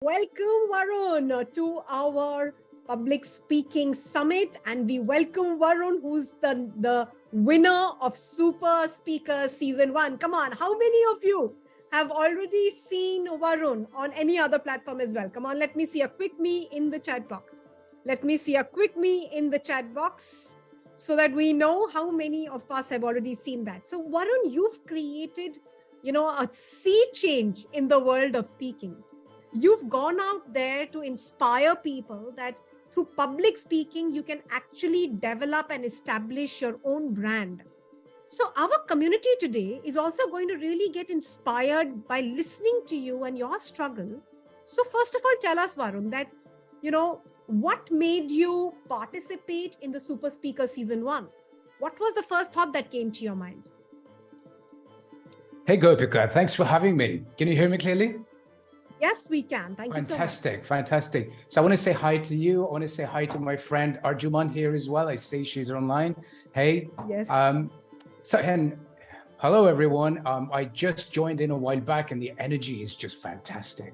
Welcome, Warun, to our public speaking summit. And we welcome Warun, who's the winner of Super Speaker Season 1. Come on, how many of you have already seen Warun on any other platform as well? Come on, let me see a quick me in the chat box. Let me see a quick me in the chat box so that we know how many of us have already seen that. So Warun, you've created, a sea change in the world of speaking. You've gone out there to inspire people that through public speaking, you can actually develop and establish your own brand. So our community today is also going to really get inspired by listening to you and your struggle. So first of all, tell us, Warun, that, what made you participate in the Super Speaker Season 1? What was the first thought that came to your mind? Hey, Gopika, thanks for having me. Can you hear me clearly? Yes, we can. Thank you so much. Fantastic. So I want to say hi to you. I want to say hi to my friend Arjuman here as well. I see she's online. Hey. Yes. Hello, everyone. I just joined in a while back and the energy is just fantastic.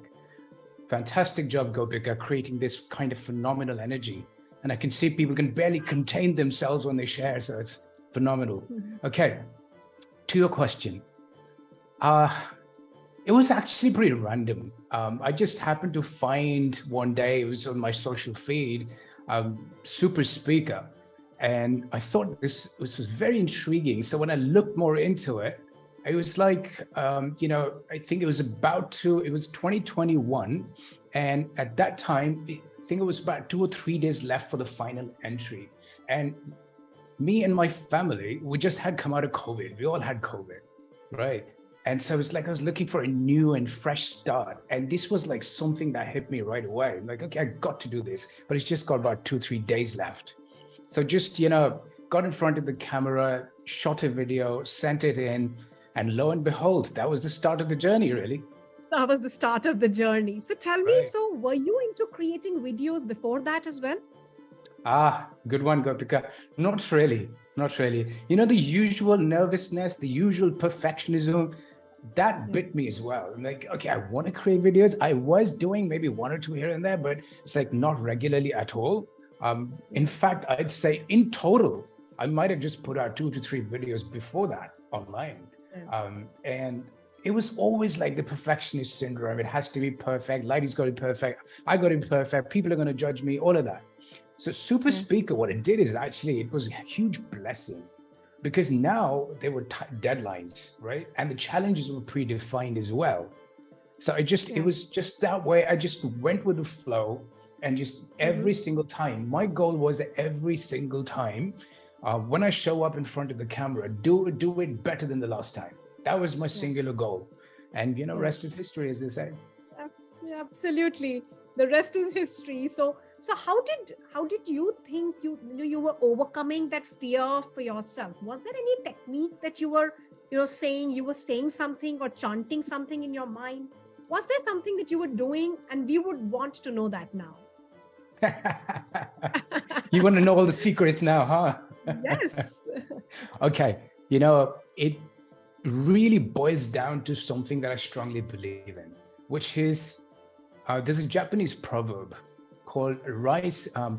Fantastic job, Gopika, creating this kind of phenomenal energy. And I can see people can barely contain themselves when they share. So it's phenomenal. Mm-hmm. Okay. To your question. It was actually pretty random. I just happened to find one day, it was on my social feed, Super Speaker. And I thought this was very intriguing. So when I looked more into it, it was like, I think it was 2021. And at that time, I think it was about 2 or 3 days left for the final entry. And me and my family, we just had come out of COVID. We all had COVID, right? And so it's like I was looking for a new and fresh start. And this was like something that hit me right away. I'm like, okay, I got to do this. But it's just got about 2-3 days left. So just, got in front of the camera, shot a video, sent it in. And lo and behold, that was the start of the journey, really. That was the start of the journey. So tell me, so were you into creating videos before that as well? Good one, Gopika. Not really. The usual nervousness, the usual perfectionism, that bit me as well. I'm like, okay, I want to create videos. I was doing maybe 1 or 2 here and there, but it's like not regularly at all. In fact, I'd say in total, I might have just put out 2 to 3 videos before that online. And it was always like the perfectionist syndrome. It has to be perfect. Lighting's got to be perfect. I got to be perfect. People are going to judge me, all of that. So Super Speaker, what it did is actually, it was a huge blessing because now there were deadlines, right? And the challenges were predefined as well. So it was just that way. I just went with the flow and just every single time, my goal was that every single time when I show up in front of the camera, do it better than the last time. That was my singular goal. And, rest is history, as they say. Absolutely. The rest is history. So how did you think you were overcoming that fear for yourself? Was there any technique that you were saying something or chanting something in your mind? Was there something that you were doing? And we would want to know that now. You want to know all the secrets now, huh? Yes. Okay. It really boils down to something that I strongly believe in, which is there's a Japanese proverb called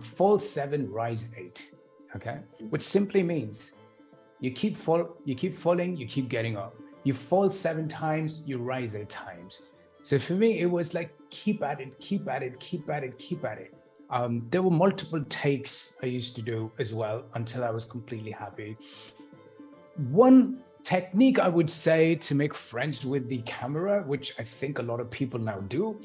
fall 7, rise 8, okay? Which simply means you keep falling, you keep getting up. You fall 7 times, you rise 8 times. So for me, it was like, keep at it. There were multiple takes I used to do as well until I was completely happy. One technique I would say to make friends with the camera, which I think a lot of people now do,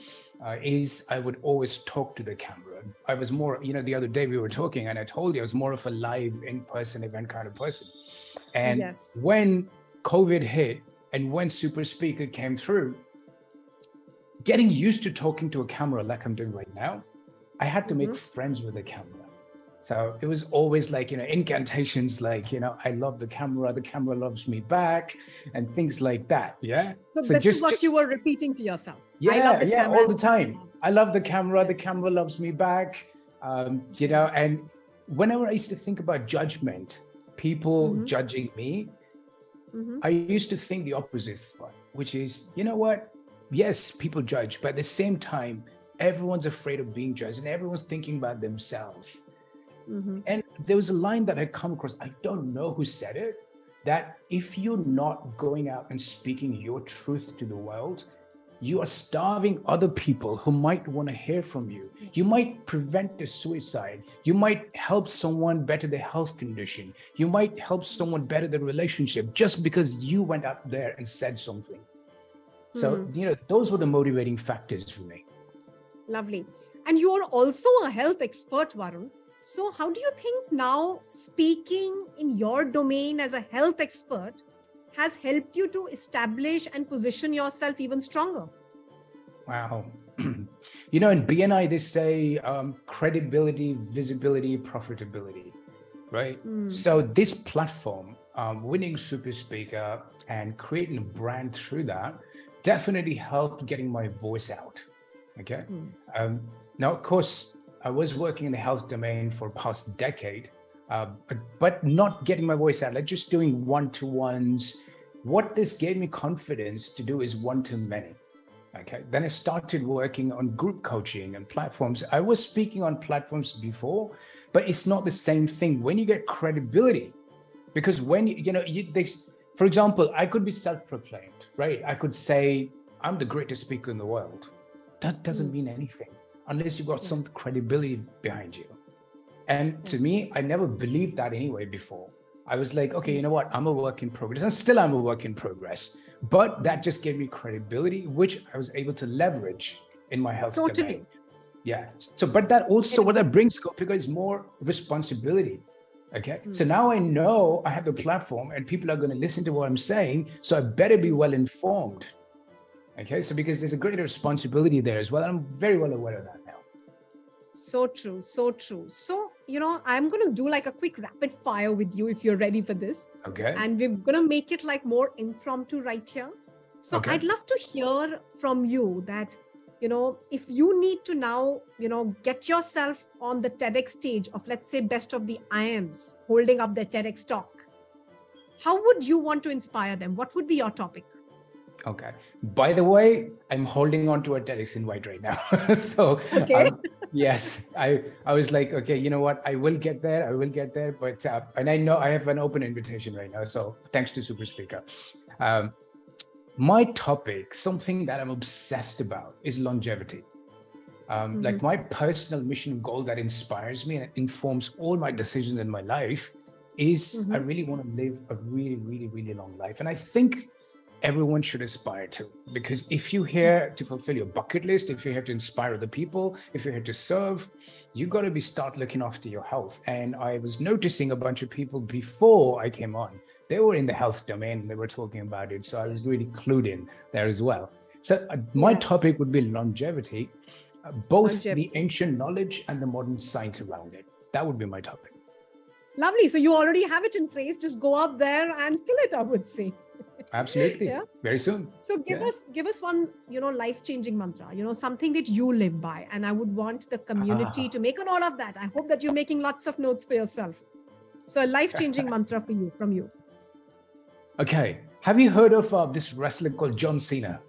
is I would always talk to the camera. I was more, the other day we were talking and I told you I was more of a live in-person event kind of person. And when COVID hit and when Super Speaker came through, getting used to talking to a camera like I'm doing right now, I had to make friends with the camera. So it was always like, incantations like, I love the camera loves me back and things like that. Yeah. So this is what you were repeating to yourself. Yeah, I love the camera, all the time. I love the camera loves me back. And whenever I used to think about judgment, people judging me, I used to think the opposite, which is, you know what? Yes, people judge, but at the same time, everyone's afraid of being judged and everyone's thinking about themselves. Mhm. And there was a line that I come across, I don't know who said it, that if you're not going out and speaking your truth to the world, you are starving other people who might want to hear from you. You might prevent a suicide. You might help someone better their health condition. You might help someone better their relationship just because you went out there and said something. So, those were the motivating factors for me. Lovely. And you are also a health expert, Varun. So how do you think now speaking in your domain as a health expert has helped you to establish and position yourself even stronger? Wow. In BNI, they say credibility, visibility, profitability, right? So this platform, winning Super Speaker and creating a brand through that definitely helped getting my voice out. Okay. Now, of course, I was working in the health domain for past decade, but not getting my voice out, like just doing one-to-ones. What this gave me confidence to do is one-to-many. Okay. Then I started working on group coaching and platforms. I was speaking on platforms before, but it's not the same thing when you get credibility. Because when for example, I could be self-proclaimed, right? I could say I'm the greatest speaker in the world. That doesn't mean anything unless you've got some credibility behind you. And to me, I never believed that anyway before. I was like, okay, you know what? I'm a work in progress. And still I'm a work in progress. But that just gave me credibility, which I was able to leverage in my health domain. Yeah. So, but that also, what that brings, Gopika, is more responsibility. Okay. So now I know I have the platform and people are going to listen to what I'm saying. So I better be well informed. Okay. So because there's a greater responsibility there as well. I'm very well aware of that now. So true. So true. So, I'm going to do like a quick rapid fire with you if you're ready for this. Okay. And we're going to make it like more impromptu right here. So I'd love to hear from you that, if you need to now, get yourself on the TEDx stage of, let's say, best of the IMs holding up their TEDx talk, how would you want to inspire them? What would be your topic? Okay. By the way, I'm holding on to a TEDx invite right now. So yes, I was like, okay, you know what? I will get there. But, and I know I have an open invitation right now. So thanks to Super Speaker. My topic, something that I'm obsessed about, is longevity. Like my personal mission and goal that inspires me and informs all my decisions in my life is I really want to live a really, really, really long life. And I think everyone should aspire to, because if you're here to fulfill your bucket list, if you're here to inspire other people, if you're here to serve, you got to start looking after your health. And I was noticing a bunch of people before I came on, they were in the health domain, they were talking about it. So I was really clued in there as well. So my topic would be longevity, both the ancient knowledge and the modern science around it. That would be my topic. Lovely. So you already have it in place. Just go up there and kill it, I would say. Absolutely. Yeah. Very soon. So give us one, life-changing mantra, something that you live by. And I would want the community to make a note of that. I hope that you're making lots of notes for yourself. So a life-changing mantra from you. Okay. Have you heard of this wrestler called John Cena?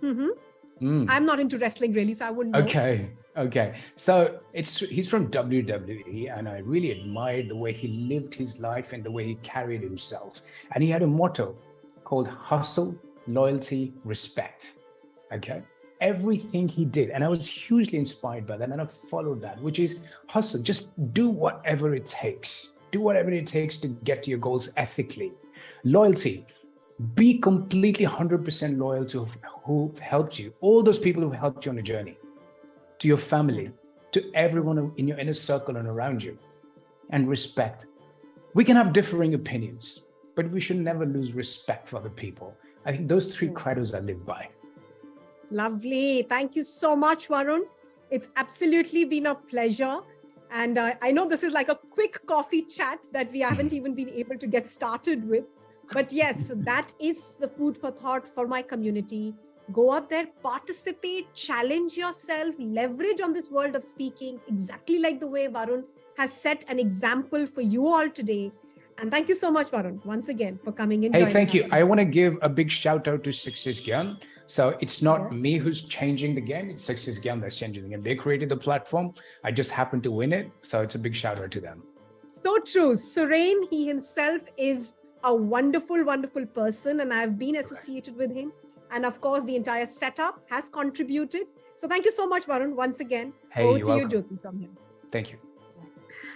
I'm not into wrestling really, so I wouldn't know. Okay. So he's from WWE, and I really admired the way he lived his life and the way he carried himself. And he had a motto called hustle, loyalty, respect. Okay. Everything he did, and I was hugely inspired by that, and I followed that, which is hustle. Just do whatever it takes. Do whatever it takes to get to your goals ethically. Loyalty. Be completely 100% loyal to who helped you, all those people who helped you on the journey, to your family, to everyone in your inner circle and around you. And respect. We can have differing opinions, but we should never lose respect for other people. I think those three credos I live by. Lovely. Thank you so much, Warun. It's absolutely been a pleasure. And I know this is like a quick coffee chat that we haven't even been able to get started with. But yes, that is the food for thought for my community. Go up there, participate, challenge yourself, leverage on this world of speaking, exactly like the way Warun has set an example for you all today. And thank you so much, Warun, once again for coming in. Hey, thank you. I want to give a big shout out to Success Gyan. So it's not Yes. me who's changing the game. It's Success Gyan that's changing the game. They created the platform. I just happened to win it. So it's a big shout out to them. So true. Surain, he himself is a wonderful, wonderful person, and I've been associated with him. And of course, the entire setup has contributed. So thank you so much, Varun, once again. Hey, Over you're to you, welcome. Jyoti, from him. Thank you.